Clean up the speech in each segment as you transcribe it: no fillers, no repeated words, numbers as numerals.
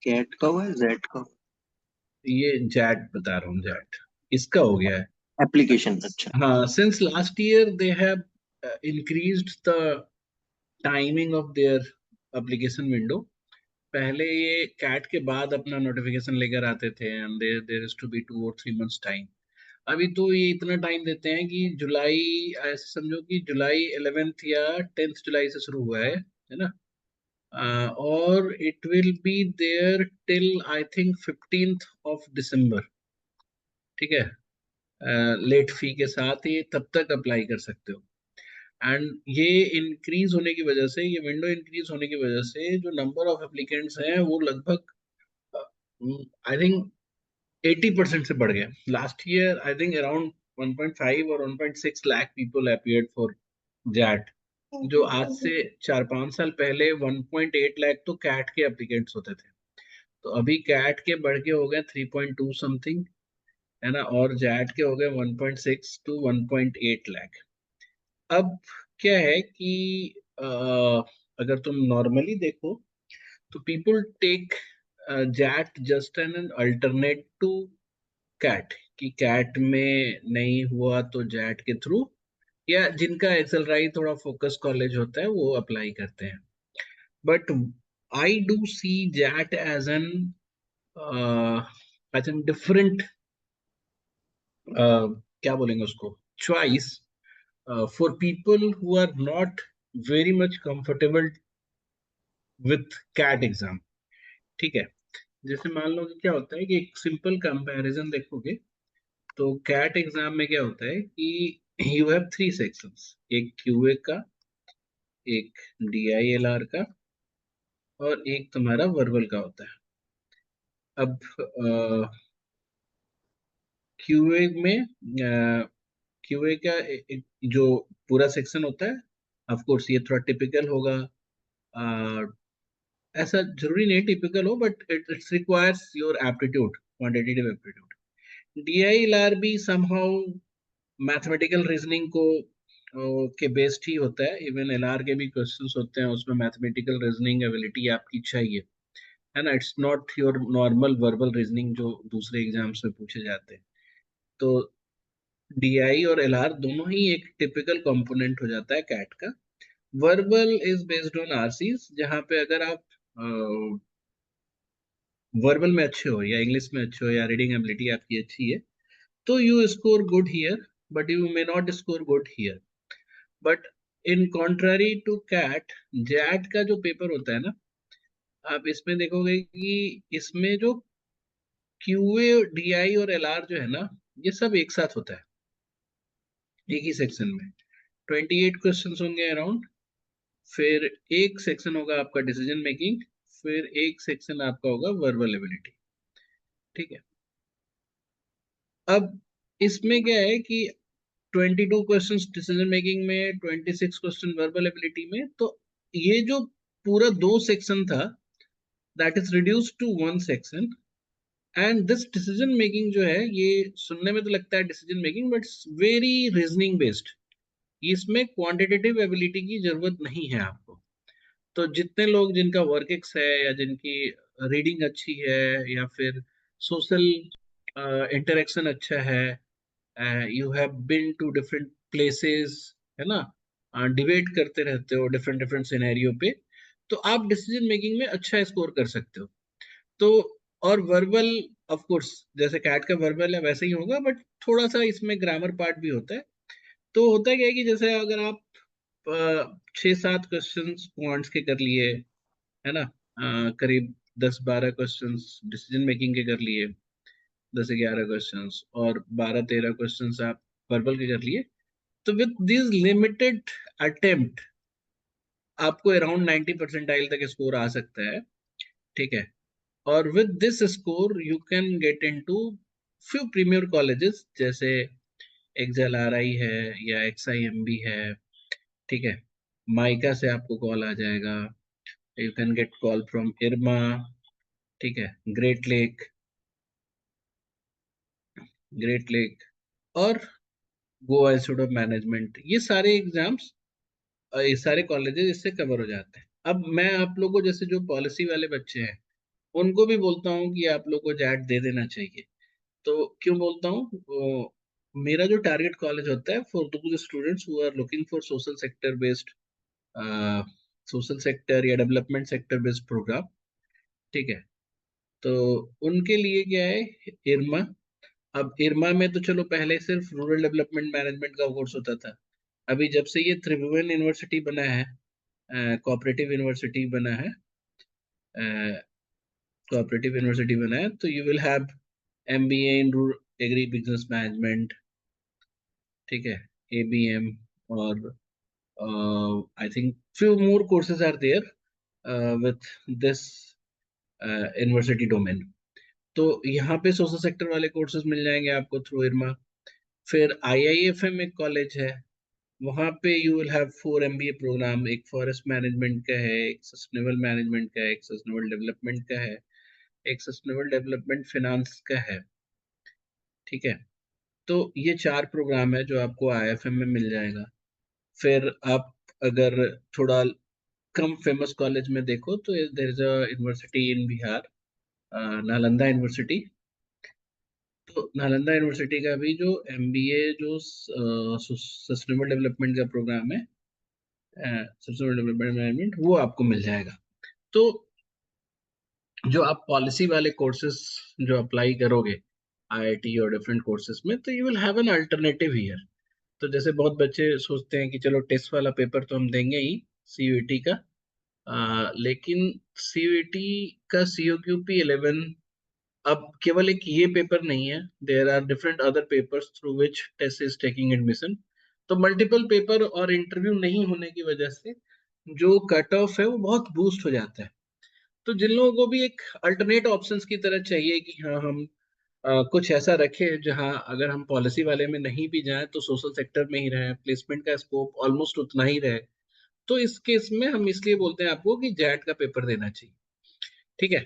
Cat का हुआ है, जेट का? ये जैट बता रहा हूँ, जैट इसका हो गया है। एप्लीकेशन, अच्छा। हाँ, since last year they have increased the timing of their application window. पहले ये कैट के बाद अपना नोटिफिकेशन लेकर आते थे, and there is to be 2 और 3 मंथ्स टाइम। अभी तो ये इतना टाइम देते हैं कि जुलाई, ऐसे समझो कि जुलाई 11th या 10th जुलाई से शुरू हुआ है ना। और it will be there till I think 15th of December। ठीक है, लेट फी के साथ ये तब तक अप्लाई कर सकते हो। एंड ये इंक्रीज होने की वजह से, ये विंडो इंक्रीज होने की वजह से जो नंबर ऑफ एप्लीकेंट्स हैं वो लगभग आई थिंक 80% से बढ़ गया। Last year I think around 1.5 और 1.6 lakh people appeared for XAT. जो आज से 4-5 साल पहले 1.8 लाख तो कैट के एप्लीकेंट्स होते थे। तो अभी कैट के बढ़ के हो गए 3.2 समथिंग, है ना, और जैट के हो गए 1.6 टू 1.8 लाख। अब क्या है कि अ, अगर तुम नॉर्मली देखो तो people take XAT just an alternate to CAT, कि कैट में नहीं हुआ तो जैट के थ्रू, या जिनका एक्सएलआई थोड़ा फोकस कॉलेज होता है वो अप्लाई करते हैं। But I do see XAT as an different, क्या बोलेंगे उसको, choice for people who are not very much comfortable with CAT exam. ठीक है, जैसे मान लो कि क्या होता है कि एक सिंपल कंपैरिजन देखोगे तो कैट एग्जाम में क्या होता है कि यू हैव 3 सेक्शंस, एक क्यूए का, एक डीआईएलआर का, और एक तुम्हारा वर्बल का होता है। अब क्यूए में, क्यूए का जो पूरा सेक्शन होता है, ऑफ कोर्स ये थोड़ा टिपिकल होगा। ऐसा जरूरी नहीं टिपिकल हो, but it's requires your aptitude, quantitative aptitude. DILR भी समहाउ मैथमेटिकल रीजनिंग को के बेस्ड ही होता है। इवन एलआर के भी क्वेश्चंस होते हैं, उसमें मैथमेटिकल रीजनिंग एबिलिटी आपकी चाहिए, है ना। It's not your normal verbal reasoning जो दूसरे एग्जाम्स में पूछे जाते हैं। तो डीआई और एलआर दोनों ही एक टिपिकल कंपोनेंट हो जाता है कैट का। Verbal is based on RCs, जहाँ पे अगर आप वर्बल में अच्छे हो या इंग्लिश में अच्छे हो या रीडिंग एबिलिटी आपकी अच्छी है तो you score good here, but you may not score good here. But in contrary to CAT, XAT का जो पेपर होता है ना, आप इसमें देखोगे कि इसमें जो क्यूए, डीआई और एलआर जो है ना, ये सब एक साथ होता है एक ही सेक्शन में। 28 क्वेश्चन होंगे अराउंड। फिर एक सेक्शन होगा आपका डिसीजन मेकिंग, फिर एक सेक्शन आपका होगा वर्बल एबिलिटी। ठीक है, अब इसमें क्या है कि 22 क्वेश्चन डिसीजन मेकिंग में, 26 क्वेश्चन वर्बल एबिलिटी में, तो ये जो पूरा 2 सेक्शन था that is reduce to 1 section. And this decision making जो है, ये सुनने में तो लगता है decision making, but very reasoning based. इसमें क्वांटिटेटिव एबिलिटी की जरूरत नहीं है आपको। तो जितने लोग जिनका वर्क एक्स है, या जिनकी रीडिंग अच्छी है, या फिर सोशल इंटरेक्शन अच्छा है, you have been to different places, है ना, डिबेट करते रहते हो डिफरेंट डिफरेंट सिनेरियो पे, तो आप डिसीजन मेकिंग में अच्छा स्कोर कर सकते हो। तो और वर्बल, ऑफ कोर्स जैसे कैट का वर्बल है वैसे ही होगा, बट थोड़ा सा इसमें ग्रामर पार्ट भी होता है। तो होता क्या है कि जैसे अगर आप 6-7 क्वेश्चन क्वांट्स के कर लिए, है ना, करीब 10-12 क्वेश्चंस डिसीजन मेकिंग के कर लिए, 10-11 क्वेश्चंस, और 12-13 क्वेश्चंस आप वर्बल के कर लिए, तो विद दिस लिमिटेड अटेम्प्ट आपको अराउंड 90 परसेंटाइल तक स्कोर आ सकता है। ठीक है, और with this score you can get into few premier colleges, जैसे एक्सएल आर आई है या XIMB है। ठीक है, माइका से आपको कॉल आ जाएगा, you can get call from Irma. ठीक है, ग्रेट लेक, ग्रेट लेक, और गोवा इंस्टीट्यूट ऑफ मैनेजमेंट, ये सारे एग्जाम्स, ये सारे कॉलेजेस इससे कवर हो जाते हैं। अब मैं आप लोगों को, जैसे जो पॉलिसी वाले बच्चे हैं, उनको भी बोलता हूँ कि आप लोग को जैट दे देना चाहिए। तो क्यों बोलता हूँ, मेरा जो टारगेट कॉलेज होता है for those students who are looking for social sector या डेवलपमेंट सेक्टर बेस्ड प्रोग्राम, ठीक है। तो उनके लिए क्या है, इरमा। अब इरमा में तो चलो पहले सिर्फ रूरल डेवलपमेंट मैनेजमेंट का कोर्स होता था। अभी जब से ये त्रिभुवन यूनिवर्सिटी बना है, कोऑपरेटिव यूनिवर्सिटी बना है, कोऑपरेटिव यूनिवर्सिटी बना है, तो you will have MBA in agri business management, ठीक है, एबीएम, और I think few more courses are there with this university domain. तो यहाँ पे सोशल सेक्टर वाले कोर्सेज मिल जाएंगे आपको थ्रू इरमा। फिर आईआईएफएम एक कॉलेज है, वहाँ पे you will have 4 MBA program. एक फॉरेस्ट मैनेजमेंट का है, एक सस्टेनेबल मैनेजमेंट का है, एक सस्टेनेबल डेवलपमेंट का है, एक सस्टेनेबल डेवलपमेंट फिनांस का है, ठीक है। तो ये 4 प्रोग्राम है जो आपको आईएफएम में मिल जाएगा। फिर आप अगर थोड़ा कम फेमस कॉलेज में देखो तो there is a university in Bihar, Nalanda university. तो नालंदा यूनिवर्सिटी का भी जो एमबीए, जो सस्टेनेबल डेवलपमेंट का प्रोग्राम है, सस्टेनेबल डेवलपमेंट मैनेजमेंट, वो आपको मिल जाएगा। तो जो आप पॉलिसी वाले कोर्सेज जो अप्लाई करोगे आईआईटी और डिफरेंट कोर्सेज में, तो you will have an alternative here. तो जैसे बहुत बच्चे सोचते हैं कि चलो टेस्ट वाला पेपर तो हम देंगे ही, सीयूईटी का, लेकिन सीयूईटी का COQP 11 अब केवल एक ये पेपर नहीं है, there are different other papers through which test is taking admission. तो मल्टीपल पेपर और इंटरव्यू नहीं होने की वजह से जो कट ऑफ है वो बहुत बूस्ट हो जाता है। तो जिन लोगों को भी एक अल्टरनेट ऑप्शंस की तरह चाहिए कि हाँ हम कुछ ऐसा रखें जहाँ अगर हम पॉलिसी वाले में नहीं भी जाएं तो सोशल सेक्टर में ही रहे, प्लेसमेंट का स्कोप ऑलमोस्ट उतना ही रहे, तो इस केस में हम इसलिए बोलते हैं आपको कि जैट का पेपर देना चाहिए, ठीक है।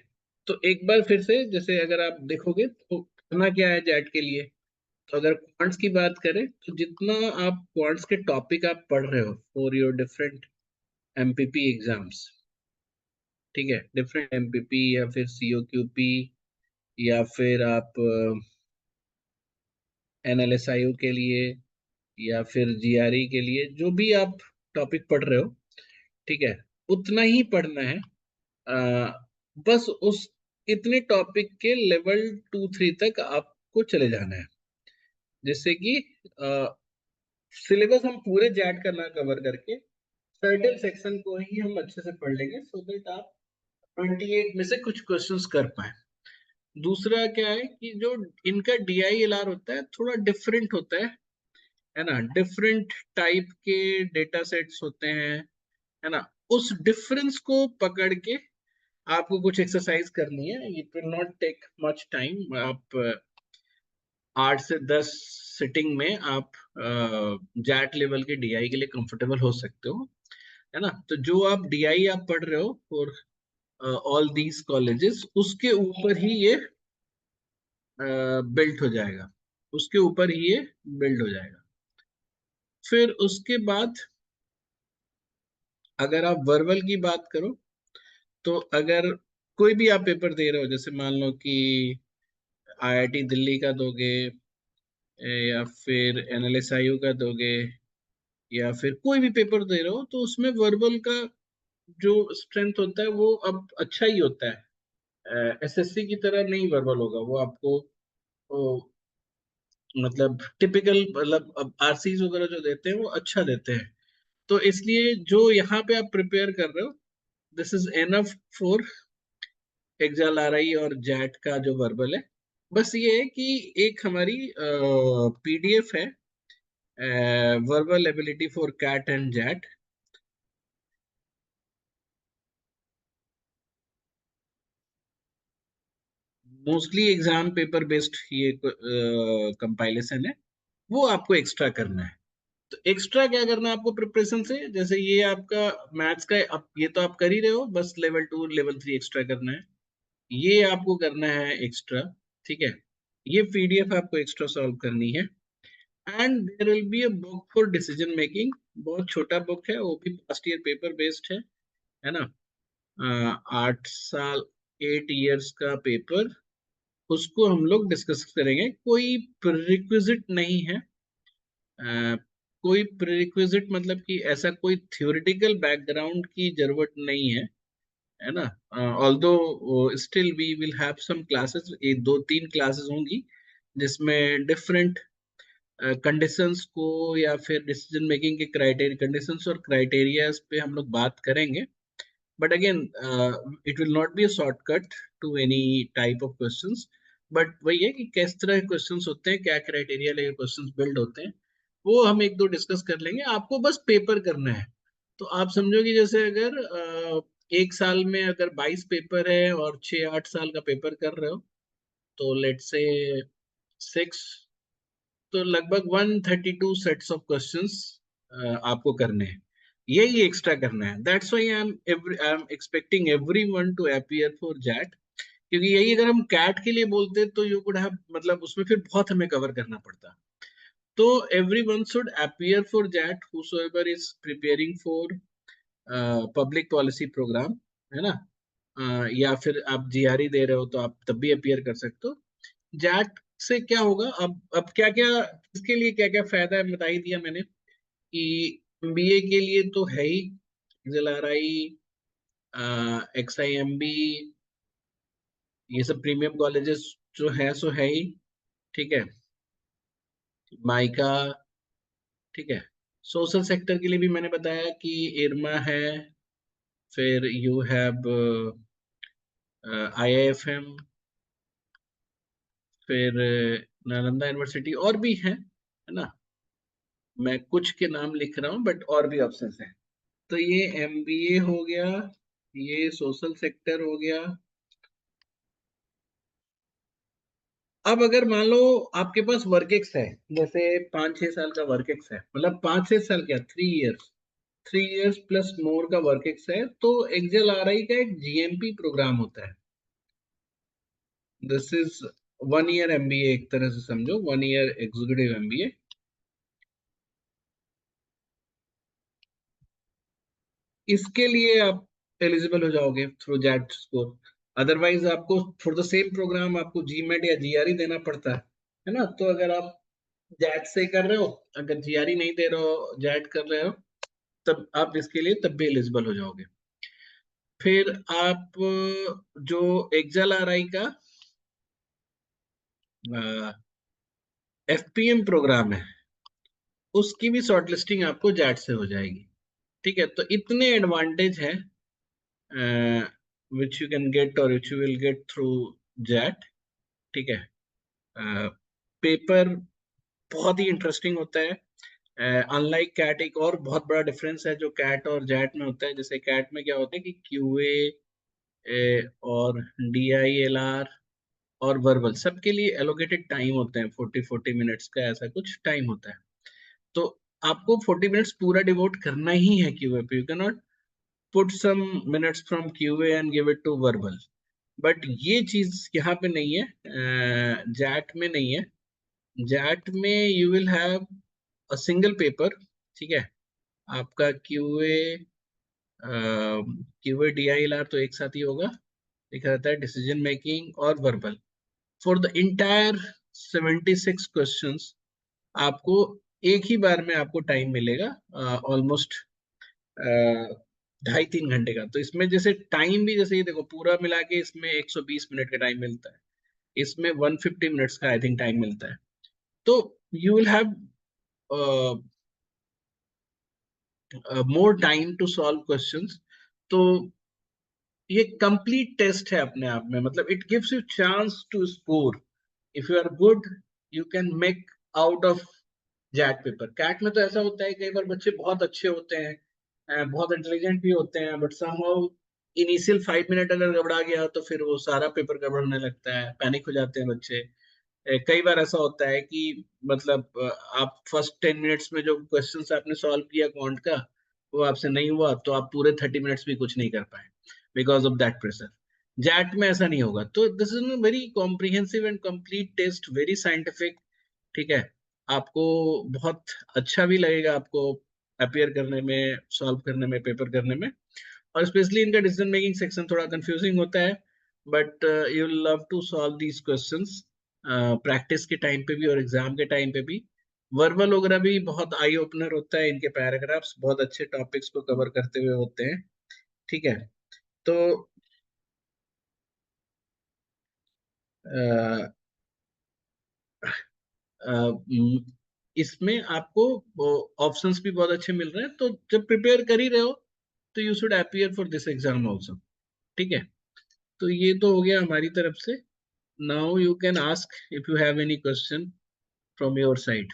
तो एक बार फिर से, जैसे अगर आप देखोगे तो करना क्या है जैट के लिए। तो अगर क्वांट्स की बात करें तो जितना आप क्वांट्स के टॉपिक आप पढ़ रहे हो for your different MPP exams, ठीक है, डिफरेंट एमपीपी या फिर सीओक्यूपी, या फिर आप एनएलएसआईयू के लिए, या फिर जीआरई के लिए, जो भी आप टॉपिक पढ़ रहे हो, ठीक है, उतना ही पढ़ना है। बस उस इतने टॉपिक के लेवल 2-3 तक आपको चले जाना है, जिससे कि सिलेबस हम पूरे जैट का ना कवर करके सर्टेन सेक्शन को ही हम अच्छे से पढ़ लेंगे, सो दैट आप 28 में से कुछ क्वेश्चंस कर पाए। दूसरा क्या है कि जो इनका DILR होता है थोड़ा डिफरेंट होता है ना, डिफरेंट टाइप के डेटा सेट्स होते हैं, है ना। उस डिफरेंस को पकड़ के आपको कुछ एक्सरसाइज करनी है, it will not take much time. आप 8 से 10 सिटिंग में आप जैट लेवल के डीआई के लिए कंफर्टेबल हो सकते हो, है ना। तो जो आप डीआई आप पढ़ रहे हो फॉर ऑल दीज कॉलेजेस, उसके ऊपर ही ये बिल्ट हो जाएगा, उसके ऊपर ही ये बिल्ड हो जाएगा। फिर उसके बाद अगर आप वर्बल की बात करो, तो अगर कोई भी आप पेपर दे रहे हो, जैसे मान लो कि आईआईटी दिल्ली का दोगे, या फिर एनएलएसआईयू का दोगे, या फिर कोई भी पेपर दे रहे हो, तो उसमें वर्बल का जो स्ट्रेंथ होता है वो अब अच्छा ही होता है। एसएससी की तरह नहीं वर्बल होगा वो आपको, वो, मतलब टिपिकल, मतलब अब आरसीज वगैरह जो देते हैं वो अच्छा देते हैं। तो इसलिए जो यहाँ पे आप प्रिपेयर कर रहे हो, this is enough for XLRI और जैट का जो वर्बल है। बस ये है कि एक हमारी पीडीएफ है, verbal ability for CAT and XAT. Mostly exam paper based ये कंपाइलेशन है, वो आपको एक्स्ट्रा करना है। तो एक्स्ट्रा क्या करना है आपको प्रिपरेशन से, जैसे ये आपका मैथ्स का ये तो आप कर ही रहे हो, बस लेवल 2 लेवल 3 एक्स्ट्रा करना है, ये आपको करना है एक्स्ट्रा, ठीक है। ये पीडीएफ आपको एक्स्ट्रा सॉल्व करनी है। And there will be a book for decision making, बहुत छोटा बुक है, वो भी पास्ट ईयर पेपर बेस्ड है ना। 8 साल 8 इयर्स का पेपर, उसको हम लोग डिस्कस करेंगे। कोई प्रीरिक्विजिट नहीं है, कोई प्रीरिक्विजिट मतलब कि ऐसा कोई थ्योरेटिकल बैकग्राउंड की जरूरत नहीं है ना। Although still we will have some classes, एक दो तीन क्लासेस होंगी जिसमें डिफरेंट कंडीशंस को या फिर डिसीजन मेकिंग के क्राइटेरिया, कंडीशंस और क्राइटेरियाज पे हम लोग बात करेंगे। But again it will not be a shortcut to any type of questions, but वही है कि किस तरह के क्वेश्चंस होते हैं, क्या क्राइटेरिया लेके क्वेश्चंस बिल्ड होते हैं, वो हम एक दो डिस्कस कर लेंगे। आपको बस पेपर करना है। तो आप समझो कि जैसे अगर एक साल में अगर 22 पेपर है और 6-8 साल का पेपर कर रहे हो, तो लेट्स से 6, तो लगभग 132 सेट्स ऑफ क्वेश्चंस आपको करने हैं। यही एक्स्ट्रा करना है। That's why I am expecting everyone to appear for XAT, क्योंकि यही अगर हम कैट के लिए बोलते तो यू कुड हैव, मतलब उसमें फिर बहुत हमें कवर करना पड़ता। तो everyone should appear for XAT whosoever is preparing for public policy program, है ना। या फिर आप जीआरई दे रहे हो तो आप तब भी अपीयर कर सकते हो। जैट से क्या होगा, अब क्या क्या, इसके लिए क्या क्या फायदा है बता ही दिया मैंने कि बीए के लिए तो है ही जेएलआरआई, एक्सआईएमबी, ये सब प्रीमियम कॉलेजेस जो है सो है ही, ठीक है। माइका, ठीक है। सोशल सेक्टर के लिए भी मैंने बताया कि इरमा है, फिर यू हैव आईआईएफएम, फिर नालंदा यूनिवर्सिटी, और भी है ना। मैं कुछ के नाम लिख रहा हूँ बट और भी ऑप्शंस हैं। तो ये एमबीए हो गया, ये सोशल सेक्टर हो गया। अब अगर मान लो आपके पास वर्क एक्स है, जैसे 5-6 साल का वर्क एक्स है, मतलब 5-6 साल क्या, 3 इयर्स, 3 इयर्स प्लस मोर का वर्क एक्स है, तो एक्सेल आरआई का एक जीएमपी प्रोग्राम होता है। दिस इज 1 ईयर एमबीए, एक तरह से समझो 1 ईयर एग्जीक्यूटिव एमबीए। इसके लिए आप एलिजिबल हो जाओगे थ्रू जैट स्कोर। अदरवाइज आपको फॉर द सेम प्रोग्राम आपको जीमेट या जीआरई देना पड़ता है ना। तो अगर आप जैट से कर रहे हो, अगर जीआरई नहीं दे रहे हो, जैट कर रहे हो, तब आप इसके लिए तब भी एलिजिबल हो जाओगे। फिर आप जो एक्सेल आरआई का एफपीएम प्रोग्राम है, उसकी भी शॉर्टलिस्टिंग आपको जैट से हो जाएगी। ठीक है, तो इतने एडवांटेज हैं विच यू कैन गेट और which you will get through XAT. ठीक है। पेपर बहुत ही इंटरेस्टिंग होता है। अनलाइक कैट, एक और बहुत बड़ा डिफरेंस है जो कैट और जैट में होता है। जैसे कैट में क्या होता है कि क्यूए और डीआईएलआर और वर्बल सबके लिए एलोकेटेड टाइम होते हैं, 40-40 मिनट्स का ऐसा कुछ टाइम होता है। तो आपको 40 मिनट्स पूरा डिवोट करना ही है क्यूए पे। You can not put some minutes from QA and give it to verbal. But ये चीज यहाँ पे नहीं है, जैट में नहीं है। जैट में you will have a single paper, ठीक है। आपका क्यूए क्यूए डीआईएलआर तो एक साथ ही होगा, लिखा रहता है डिसीजन मेकिंग और verbal. For the entire 76 questions आपको एक ही बार में आपको टाइम मिलेगा, ऑलमोस्ट 2.5-3 घंटे का। तो इसमें जैसे टाइम भी, जैसे ये देखो पूरा मिला के इसमें 120 मिनट का टाइम मिलता है, इसमें 150 मिनट्स का आई थिंक टाइम मिलता है। तो you will have more time to solve questions. तो ये कंप्लीट टेस्ट है अपने आप में, मतलब it gives you chance to score. If you are good, you can make out of XAT paper. CAT में तो ऐसा होता है कई बार बच्चे बहुत अच्छे होते हैं, बहुत इंटेलिजेंट भी होते हैं, बट समहाउ इनिशियल 5 मिनट अगर गड़बड़ा गया तो फिर वो सारा पेपर गड़बड़ने लगता है, पैनिक हो जाते हैं बच्चे। कई बार ऐसा होता है कि मतलब आप फर्स्ट 10 मिनट्स में जो क्वेश्चन आपने सॉल्व किया क्वांट का, वो आपसे नहीं हुआ तो आप पूरे 30 मिनट्स भी कुछ नहीं कर पाए because of that pressure. XAT में ऐसा नहीं होगा। तो this is very comprehensive and complete test, very scientific. ठीक है, आपको बहुत अच्छा भी लगेगा आपको अपियर करने में, सॉल्व करने में, पेपर करने में। और स्पेशली इनका डिसीजन मेकिंग सेक्शन थोड़ा कंफ्यूजिंग होता है, but you love to solve these questions practice के टाइम पे भी और एग्जाम के टाइम पे भी। वर्बल वगैरह भी बहुत आई ओपनर होता है, इनके पैराग्राफ्स बहुत अच्छे टॉपिक्स को कवर करते हुए होते हैं। ठीक है, तो अ, इसमें आपको ऑप्शंस भी बहुत अच्छे मिल रहे हैं, तो जब प्रिपेयर कर ही रहे हो तो you should appear for this exam also. ठीक है, तो ये तो हो गया हमारी तरफ से। Now you can ask if you have any question from your side.